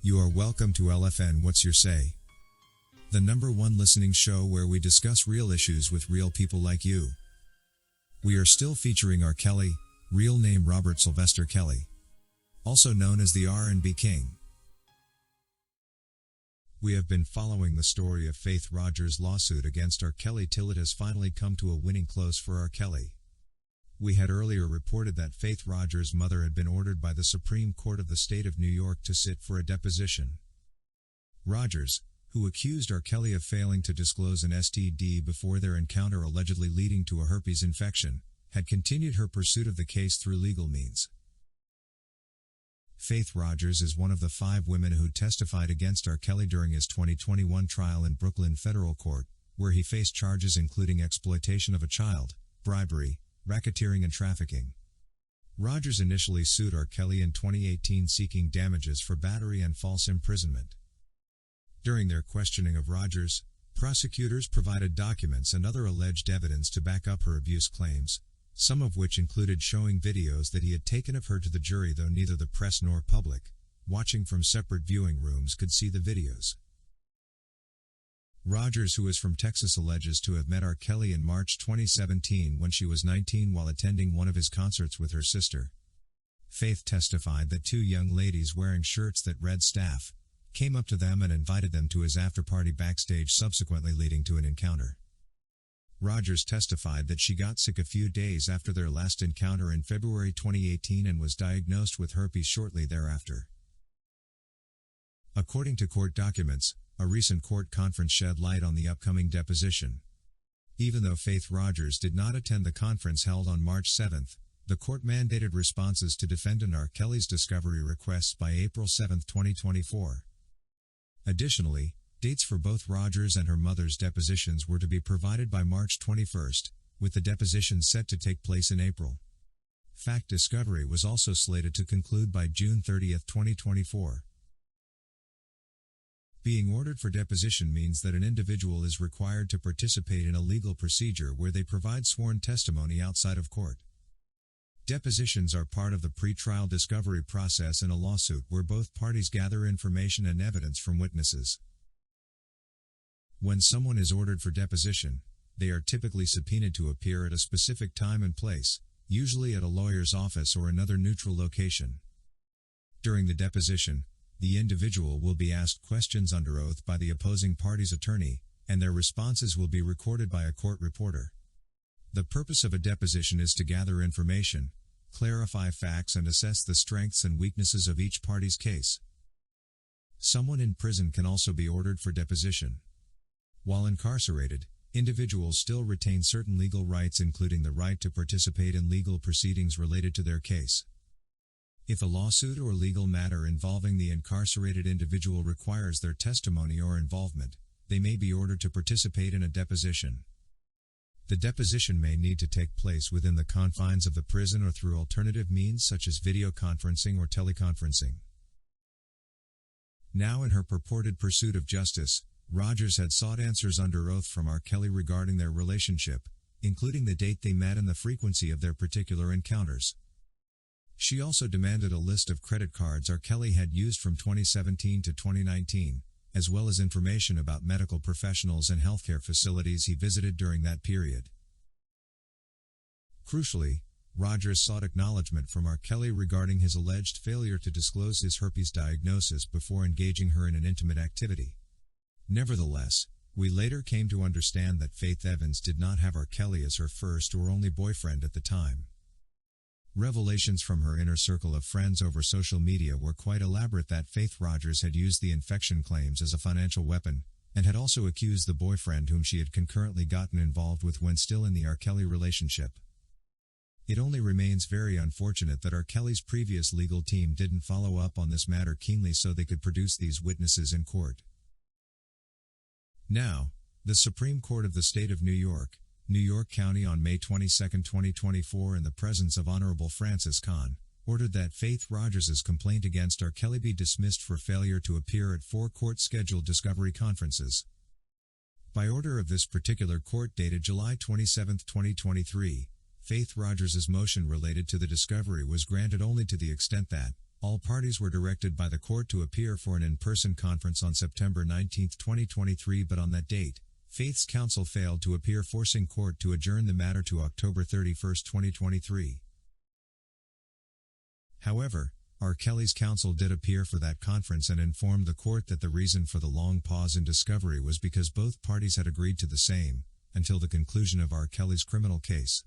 You are welcome to LFN What's Your Say? The #1 listening show where we discuss real issues with real people like you. We are still featuring R. Kelly, real name Robert Sylvester Kelly, also known as the R&B King. We have been following the story of Faith Rodgers' lawsuit against R. Kelly till it has finally come to a winning close for R. Kelly. We had earlier reported that Faith Rodgers' mother had been ordered by the Supreme Court of the state of New York to sit for a deposition. Rodgers, who accused R. Kelly of failing to disclose an STD before their encounter allegedly leading to a herpes infection, had continued her pursuit of the case through legal means. Faith Rodgers is one of the 5 women who testified against R. Kelly during his 2021 trial in Brooklyn federal court, where he faced charges including exploitation of a child, bribery, racketeering and trafficking. Rodgers initially sued R. Kelly in 2018 seeking damages for battery and false imprisonment. During their questioning of Rodgers, prosecutors provided documents and other alleged evidence to back up her abuse claims, some of which included showing videos that he had taken of her to the jury, though neither the press nor public, watching from separate viewing rooms, could see the videos. Rodgers, who is from Texas, alleges to have met R. Kelly in March 2017 when she was 19 while attending one of his concerts with her sister. Faith testified that 2 young ladies wearing shirts that read "Staff" came up to them and invited them to his after-party backstage, subsequently leading to an encounter. Rodgers testified that she got sick a few days after their last encounter in February 2018 and was diagnosed with herpes shortly thereafter. According to court documents, a recent court conference shed light on the upcoming deposition. Even though Faith Rodgers did not attend the conference held on March 7, the court mandated responses to defendant R. Kelly's discovery requests by April 7, 2024. Additionally, dates for both Rodgers and her mother's depositions were to be provided by March 21, with the deposition set to take place in April. Fact discovery was also slated to conclude by June 30, 2024. Being ordered for deposition means that an individual is required to participate in a legal procedure where they provide sworn testimony outside of court. Depositions are part of the pre-trial discovery process in a lawsuit where both parties gather information and evidence from witnesses. When someone is ordered for deposition, they are typically subpoenaed to appear at a specific time and place, usually at a lawyer's office or another neutral location. During the deposition, the individual will be asked questions under oath by the opposing party's attorney, and their responses will be recorded by a court reporter. The purpose of a deposition is to gather information, clarify facts, and assess the strengths and weaknesses of each party's case. Someone in prison can also be ordered for deposition. While incarcerated, individuals still retain certain legal rights, including the right to participate in legal proceedings related to their case. If a lawsuit or legal matter involving the incarcerated individual requires their testimony or involvement, they may be ordered to participate in a deposition. The deposition may need to take place within the confines of the prison or through alternative means such as video conferencing or teleconferencing. Now, in her purported pursuit of justice, Rodgers had sought answers under oath from R. Kelly regarding their relationship, including the date they met and the frequency of their particular encounters. She also demanded a list of credit cards R. Kelly had used from 2017 to 2019, as well as information about medical professionals and healthcare facilities he visited during that period. Crucially, Rodgers sought acknowledgement from R. Kelly regarding his alleged failure to disclose his herpes diagnosis before engaging her in an intimate activity. Nevertheless, we later came to understand that Faith Evans did not have R. Kelly as her first or only boyfriend at the time. Revelations from her inner circle of friends over social media were quite elaborate that Faith Rodgers had used the infection claims as a financial weapon, and had also accused the boyfriend whom she had concurrently gotten involved with when still in the R. Kelly relationship. It only remains very unfortunate that R. Kelly's previous legal team didn't follow up on this matter keenly so they could produce these witnesses in court. Now, the Supreme Court of the State of New York, New York County, on May 22, 2024, in the presence of Honorable Francis Kahn, ordered that Faith Rodgers' complaint against R. Kelly be dismissed for failure to appear at 4 court-scheduled discovery conferences. By order of this particular court dated July 27, 2023, Faith Rodgers' motion related to the discovery was granted only to the extent that, all parties were directed by the court to appear for an in-person conference on September 19, 2023, but on that date, Faith's counsel failed to appear, forcing court to adjourn the matter to October 31, 2023. However, R. Kelly's counsel did appear for that conference and informed the court that the reason for the long pause in discovery was because both parties had agreed to the same, until the conclusion of R. Kelly's criminal case.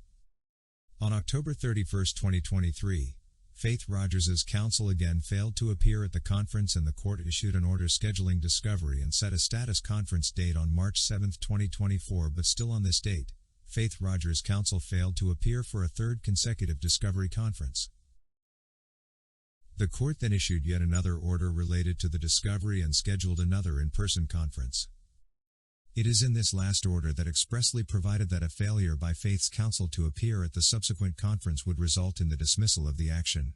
On October 31, 2023, Faith Rodgers' counsel again failed to appear at the conference, and the court issued an order scheduling discovery and set a status conference date on March 7, 2024, but still on this date, Faith Rodgers' counsel failed to appear for a third consecutive discovery conference. The court then issued yet another order related to the discovery and scheduled another in-person conference. It is in this last order that expressly provided that a failure by Faith's counsel to appear at the subsequent conference would result in the dismissal of the action.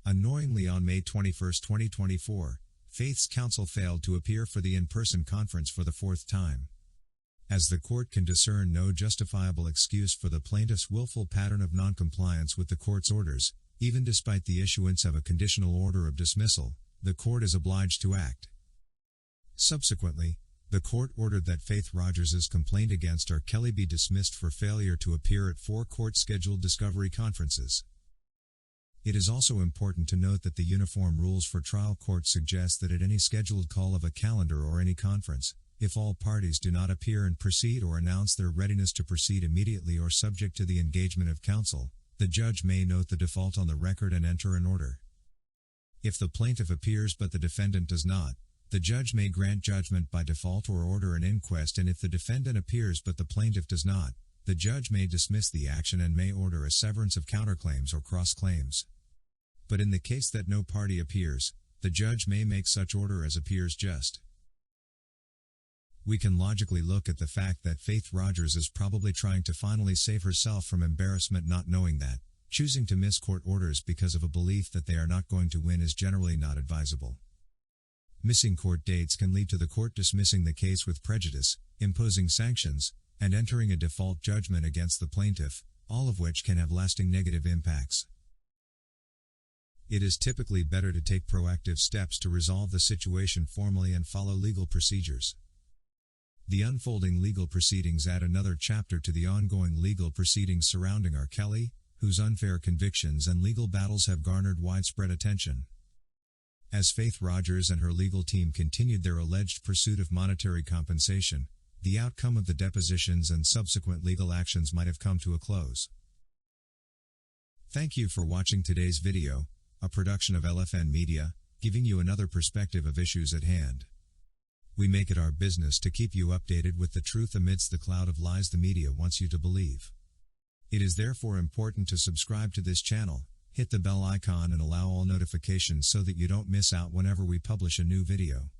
Annoyingly, on May 21, 2024, Faith's counsel failed to appear for the in-person conference for the fourth time. As the court can discern no justifiable excuse for the plaintiff's willful pattern of noncompliance with the court's orders, even despite the issuance of a conditional order of dismissal, the court is obliged to act. Subsequently, the court ordered that Faith Rodgers' complaint against R. Kelly be dismissed for failure to appear at 4 court-scheduled discovery conferences. It is also important to note that the uniform rules for trial courts suggest that at any scheduled call of a calendar or any conference, if all parties do not appear and proceed or announce their readiness to proceed immediately or subject to the engagement of counsel, the judge may note the default on the record and enter an order. If the plaintiff appears but the defendant does not, the judge may grant judgment by default or order an inquest, and if the defendant appears but the plaintiff does not, the judge may dismiss the action and may order a severance of counterclaims or cross-claims. But in the case that no party appears, the judge may make such order as appears just. We can logically look at the fact that Faith Rodgers is probably trying to finally save herself from embarrassment, not knowing that choosing to miss court orders because of a belief that they are not going to win is generally not advisable. Missing court dates can lead to the court dismissing the case with prejudice, imposing sanctions, and entering a default judgment against the plaintiff, all of which can have lasting negative impacts. It is typically better to take proactive steps to resolve the situation formally and follow legal procedures. The unfolding legal proceedings add another chapter to the ongoing legal proceedings surrounding R. Kelly, whose unfair convictions and legal battles have garnered widespread attention. As Faith Rodgers and her legal team continued their alleged pursuit of monetary compensation, the outcome of the depositions and subsequent legal actions might have come to a close. Thank you for watching today's video, a production of LFN Media, giving you another perspective of issues at hand. We make it our business to keep you updated with the truth amidst the cloud of lies the media wants you to believe. It is therefore important to subscribe to this channel, hit the bell icon and allow all notifications so that you don't miss out whenever we publish a new video.